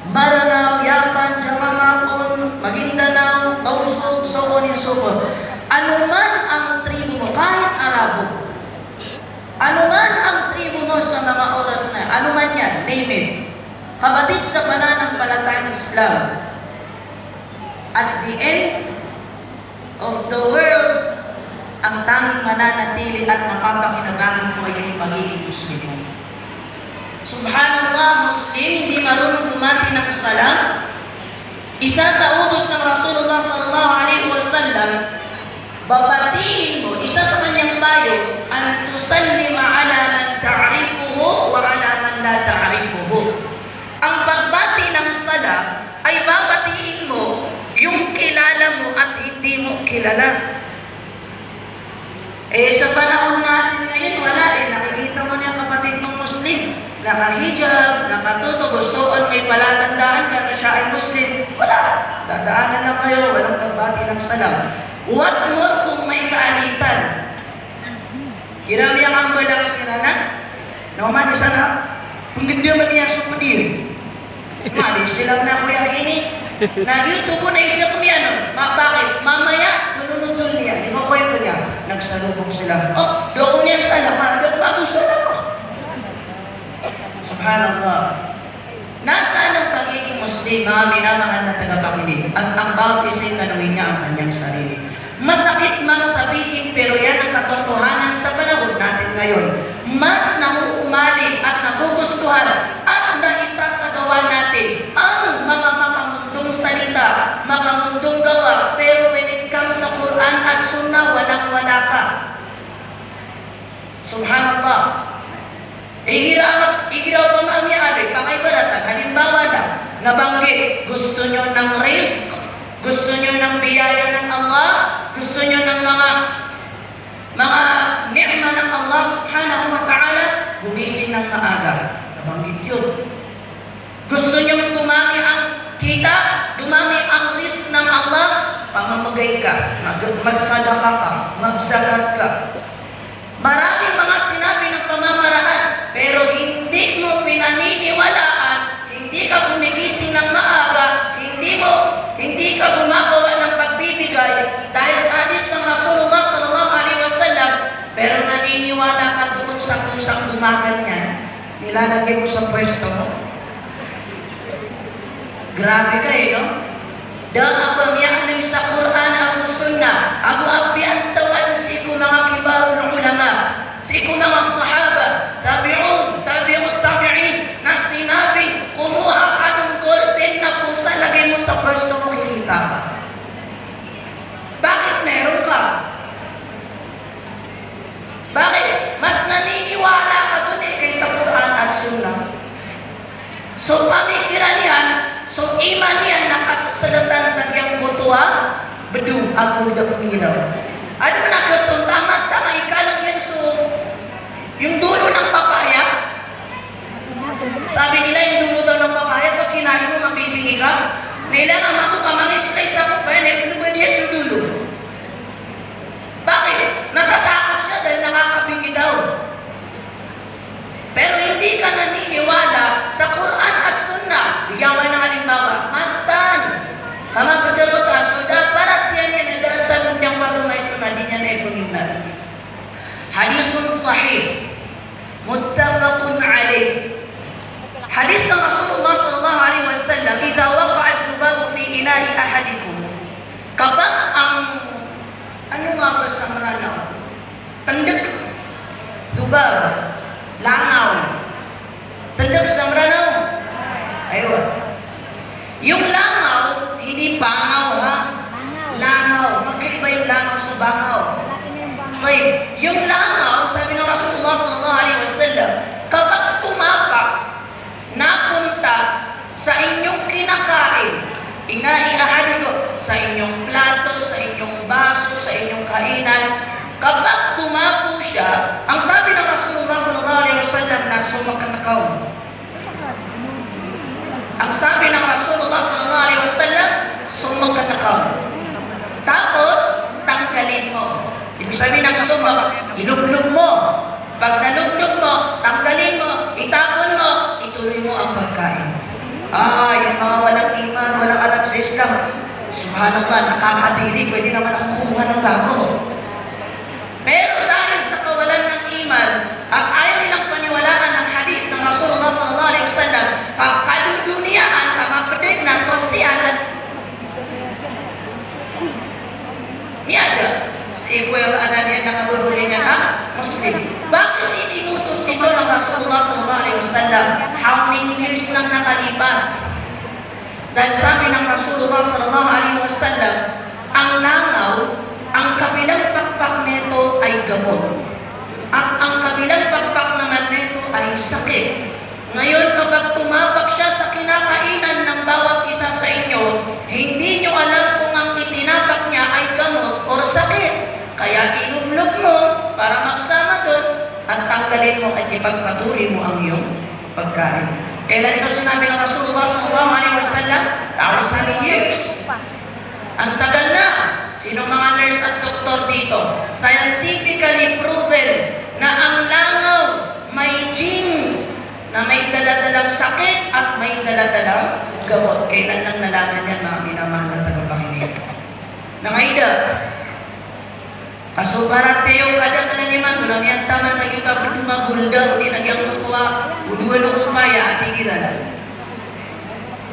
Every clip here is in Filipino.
Maranao, Yakan, Jamamapon, Maguindanao, Tausug, so on and so forth. Anuman ang tribo mo, kahit Arabo, anuman ang tribo mo sa mga oras na, anuman yan, name it. Kapatid sa pananampalatayang Islam, at the end of the world, ang tanging mananatili at mapapakinabangan mo ay yung pagiging Muslim mo. Subhanallah, Muslim, hindi marunong dumati ng salam. Isa sa utos ng Rasulullah sallallahu alaihi wasallam, babatiin mo, isa sa kanyang payo, an tusallima ala man ta'rifuhu wa ala man la ta'rifuhu. Ang pagbati ng salam ay babatiin mo yung kilala mo at hindi mo kilala. Sa panahon natin ngayon, wala nakikita mo niya kapatid mong Muslim, nakahijab, nakatuto, gustoon, may palatandaan ka na siya ay Muslim. Wala. Dadaanan lang kayo, walang pagbati ng salam. What more kung may kaalitan? Ginami ang balak sila na, naman isa na, pagkindi man niya sumunir. Mali silang na kuya kini. Nag-YouTube na isya kami bakit? Mamaya, manunutol niya. Di ko kwento niya. Nagsalubong sila. Oh, doon niya salamat. Doon pa ako salamat. Subhanallah. Nasaan ang pagiging Muslim, mga minamahal na tagapakinig? At ang bawat isa'y tanungin niya ang kanyang sarili. Masakit mang sabihin, pero yan ang katotohanan sa panahon natin ngayon. Mas nauumali at nagugustuhan at naisasagawa natin ang mga makamundong salita, makamundong gawa, pero when it comes sa Quran at Sunnah, walang-wala ka. Subhanallah. Igiraw pa mami ali, pakaibaratan. Halimbawa lang, nabanggit, gusto nyo ng risk, gusto nyo ng biyaya ng Allah, gusto nyo ng mga ni'ma ng Allah subhanahu wa ta'ala, gumising ng maaga. Nabanggit yun. Gusto nyo dumami ang kita, dumami ang risk ng Allah, pamamagay ka, magsadaka ka, magsagat ka. Maraming mga sinabi ng pamamaraan, pero hindi mo pinaniniwalaan, hindi ka gumigising ng maaga, hindi ka gumagawa ng pagbibigay dahil sa hadis ng Rasulullah sallallahu alaihi wasallam, pero naniniwala ka doon sa kusang gumaganyan, nilalagay mo sa pwesto mo. Grabe ka no? Dahil yan sa Quran ako Sunnah, ako apian tawan sa iku mga kibarul ulama, sa iku mga sahaba, tabi'un, tabi'in, na sinabi, kumuha ka ng golden na pusa, lagay mo sa pwesto mo, kikita ka. Bakit meron ka? Bakit? Mas naniniwala ka dun kaysa Quran at Sunnah. So pamikiran yan, so iman yan nakasasalatan sa kiyang butuwa, bedu, ako da pumilaw. Ano mo na kutong tama, ikalag yan so, yung dulo ng papaya, sabi nila yung dulo daw ng papaya, pag kinain mo, mabibingi ka. Nailangan ako ka, mangislice ako pa yan, ano ba diyan sa dulo? Bakit? Natatakot siya dahil nakakabingi daw. Pero hindi ka naniniwala sa Quran at Sunnah. Bigyan ka ng halimbawa, mantan, kama pagdalota, sudah parat yan yan, nadasan niyang magumay Sunnah, di niya na ipangimnan. Hadisun sahih, muttafaqun alaih. Hadis ng Rasulullah sallallahu alaihi wasallam, idza waqa'a ad-dubabu fi ina'i ahadikum. Kapag ang ano nga ba sa maranaw? Tandag, dubab, langaw. Tandag sa maranaw. Aywa. Yung langaw, hindi bangaw ha? Langaw. Magkaiba yung langaw sa bangaw. Okay. Yung langaw, sabi ng Rasulullah sallallahu alaihi wasallam, kapag tumapak, napunta sa inyong kinakain, inaihahaligo sa inyong plato, sa inyong baso, sa inyong kainan, kapag tumapo siya, ang sabi ng Rasulullah sallallahu alaihi wasallam na sumakanakaw. Ang sabi ng Rasulullah sallallahu alaihi wasallam, sumakanakaw. Tapos, tanggalin mo. Ibig sabihin ng sumak, iluglog mo. Pag naluglog mo, tanggalin mo, itapon mo, ituloy mo ang pagkain. Yung Subhanallah, nakakadiri, pwede naman akong kumuha ng bago. Pero dahil sa kawalan ng iman at ayaw nilang paniwalaan ng hadis ng Rasulullah sallallahu alaihi wasallam, kaduduniyaan, kapatid na sosyal at niada si Kuya Ananian na kabulbuli niya na Muslim. Bakit itinutos nito ng Rasulullah sallallahu alaihi wasallam? How many years nang nakalipas? Dahil sabi ng Rasulullah sallallahu alaihi wasallam, ang langaw, ang kabilang pakpak nito ay gamot. At ang kabilang pakpak naman nito ay sakit. Ngayon, kapag tumapak siya sa kinakainan ng bawat isa sa inyo, hindi nyo alam kung ang itinapak niya ay gamot o sakit. Kaya inublog mo para magsama doon at tanggalin mo at ipagpatuloy mo ang iyong pagkain. Kailan ito sinabi ng Rasulullah sallallahu alaihi wasallam? 1,000 years. Ang tagal na. Sino mga nurse at doktor dito? Scientifically proven na ang langaw may genes na may daladalang sakit at may daladalang gamot. Kailan lang nalaman yan, mga minamahal na tagapakinig? Nangaida. Kaso para tayo kadang kananiman, tulang yan taman sa kita dumagulda, hindi nagyang tutuwa, uduan o kupaya at higiran.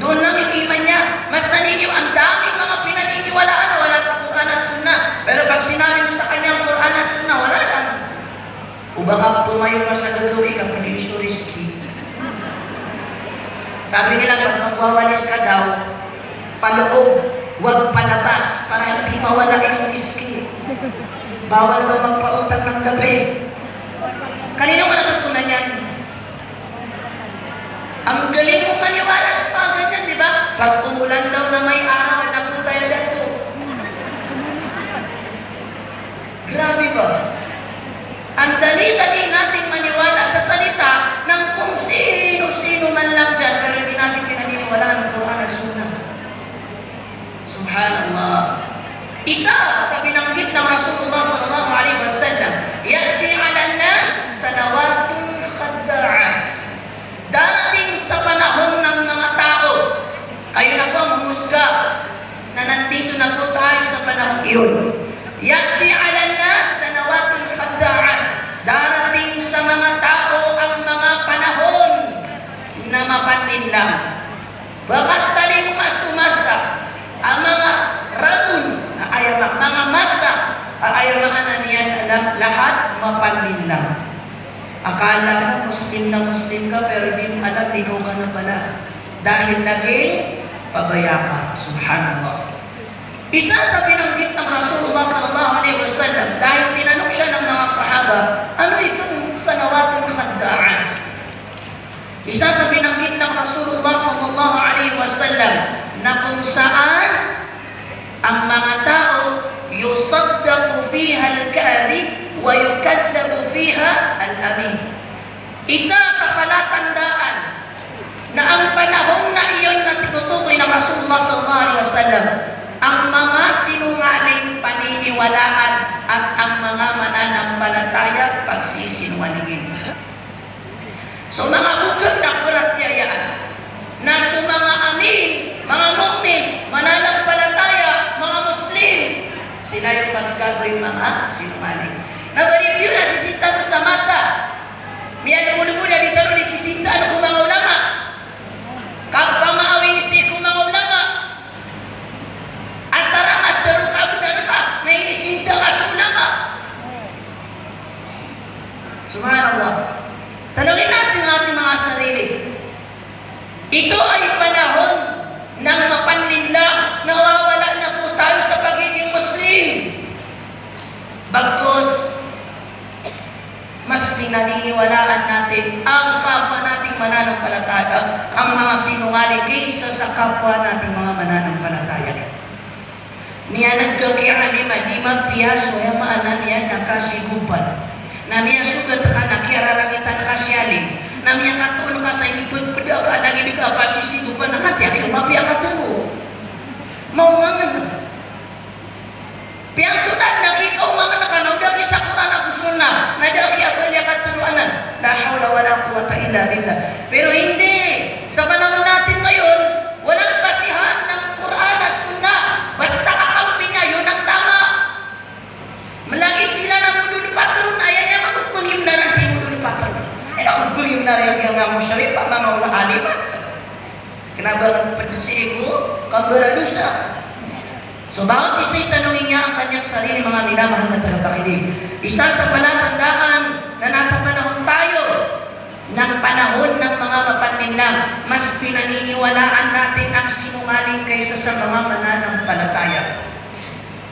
Doon lang yung iman niya. Mas naniniw, ang daming mga pinaniniwalaan na wala sa Quran at Sunnah. Pero pag sinabi mo sa kanya Quran at Sunnah, wala lang. O baka tumayo ka sa gagawin ka, pwede so risky. Sabi nila, pag magwawalis ka daw, paloob, huwag palabas para hindi mawala yung risky. Bawal daw magpautang ng gabi. Kanino mo natutunan yan? Ang galing mo maniwala sa mga ganyan, di ba? Pag umulan daw na may araw, na po tayo dito. Grabe ba? Ang dali-dali nating maniwala sa salita ng kung sino-sino man lang dyan, pero hindi natin pinaniniwalaan ng Quran at Sunnah. Subhanallah. Isa sa binanggit ng Rasulullah sallallahu alaihi wasallam, ya'ti 'alan nas sanawatun khadda'at. Darating sa panahon ng mga tao, kayo na po humusga na nandito na po tayo sa panahon iyon. Ya'ti 'alan nas sanawatun khadda'at. Darating sa mga tao ang mga panahon na mapanlinlang. Bakat taling umasa ang mga ragun ay mga masa ay mga naniyan alam lahat mapanlinlang. Akala mo Muslim ka pero di mo alam ligaw ka na pala dahil naging pabaya ka. Subhanallah. Isa sa binanggit ng Rasulullah sallallahu alaihi wasallam dahil tinanong siya ng mga sahaba, ano itong sanawatun khadda'at? Isa sa binanggit ng Rasulullah sallallahu alaihi wasallam na kung saan ang mga tao yusaddaqu fiha al-kadhib wa yukaddabu fiha al-amin. Isa sa palatandaan na ang panahon na iyon na tinutukoy ng Rasulullah sallallahu alaihi wasallam, ang mga sinungaling paniniwalaan at ang mga mananampalataya pagsisinungaling. So mga bukod na kuratyayaan na sa mga amin, mga mu'min, mananampalataya, mga Muslim, sila yung pagkagawin mga sinungaling. Nabaribyo na si Sita sa masa. Miyan mo na dito ni Kisita ano kung mga ulama. Kapag maawing si kung mga ulama. Asaramat daru kabunan ka, may isinta ka sa ulama. Subhanallah. Tanungin natin ang ating mga sarili. Ito ay panahon ng mapanlinlang, nawawala na po tayo sa pagiging Muslim. Bagkus, mas pinaniniwalaan natin ang kapwa nating mananampalataya, ang mga sinungaling kaysa sa kapwa nating mga mananampalataya. Niya nagkakialima, di magpiyaso, yung maanan niya nakasigupan. Na niya sugat ka na kiararagitan kasyaling. Na niya katuno ka sa ipag pedaga, lagi di ka pasisigupan na katya, yung mapia katano. Maumangan. Piyang tunad na ikaw mga nakanaw, dagi sa Quran ako sunnah, na dagi abalya katuruanan. La hawla wala quwata illa billah. Pero hindi. Sa panahon natin ngayon, walang basihan ng Quran at sunnah. Kinabalan pa si Ego, kambaralusa. So bawat isa'y tanongin niya ang kanyang sarili, mga minamahal na tagapakinig. Isa sa palatandaan na nasa panahon tayo, ng panahon ng mga mapanlinlang, mas pinaniniwalaan natin ang sinungaling kaysa sa mga mananampalataya.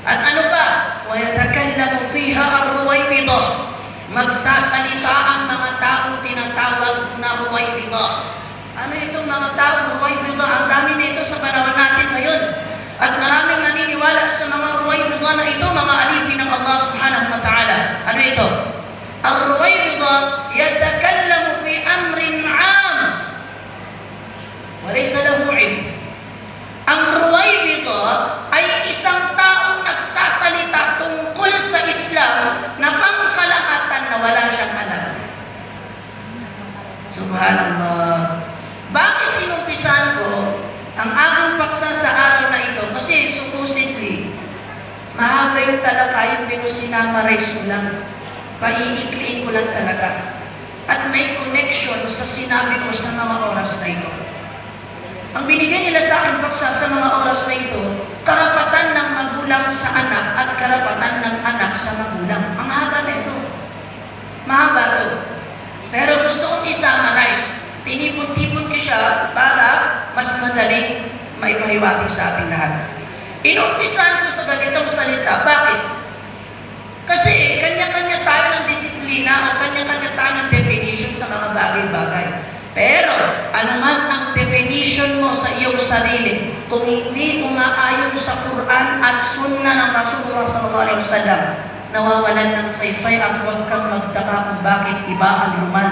At ano pa? وَيَتَكَلَّمُ فِيهَا الرُّوَيْبِضَةُ. Magsasalita ang mga taong tinatawag na ruwaybidah. Ano itong mga taong ruwaybidah? Ang dami nito sa panahon natin ngayon. At maraming naniniwala sa mga ruwaybidah na ito, mga alipin ng Allah subhanahu wa ta'ala. Ano ito? Al-ruwaybidah yatakallamu fi amrin 'am wa laysa lahu 'ilm. Ang ruwaybidah ay isang taong nagsasalita tungkol sa Islam na pangkalahatan na wala siyang alam. Subhanallah. Bakit inumpisahan ko ang aking paksa sa araw na ito? Kasi supposedly, mahaba yung talakay pero sinamarize mo lang. Paiikliin ko lang talaga. At may connection sa sinabi ko sa mga oras na ito. Ang binigay nila sa akin paksa sa mga oras na ito, karapatan ng magulang sa anak at karapatan ng anak sa magulang. Ang haba na ito. Mahaba ito. Pero gusto kong i-summarize. Tinipon-tipon ko siya para mas madaling maipahiwatig sa ating lahat. Inumpisahan ko sa ganitong salita. Bakit? Kasi kanya-kanya tayo ng disiplina o kanya-kanya tayo ng definition sa mga bagay-bagay. Pero, ano man ang definition mo sa iyong sarili, kung hindi umaayon sa Quran at Sunnah ng Rasulullah sallallahu alaihi wasallam, nawawalan ng saysay at huwag kang magtaka kung bakit iba ang lumal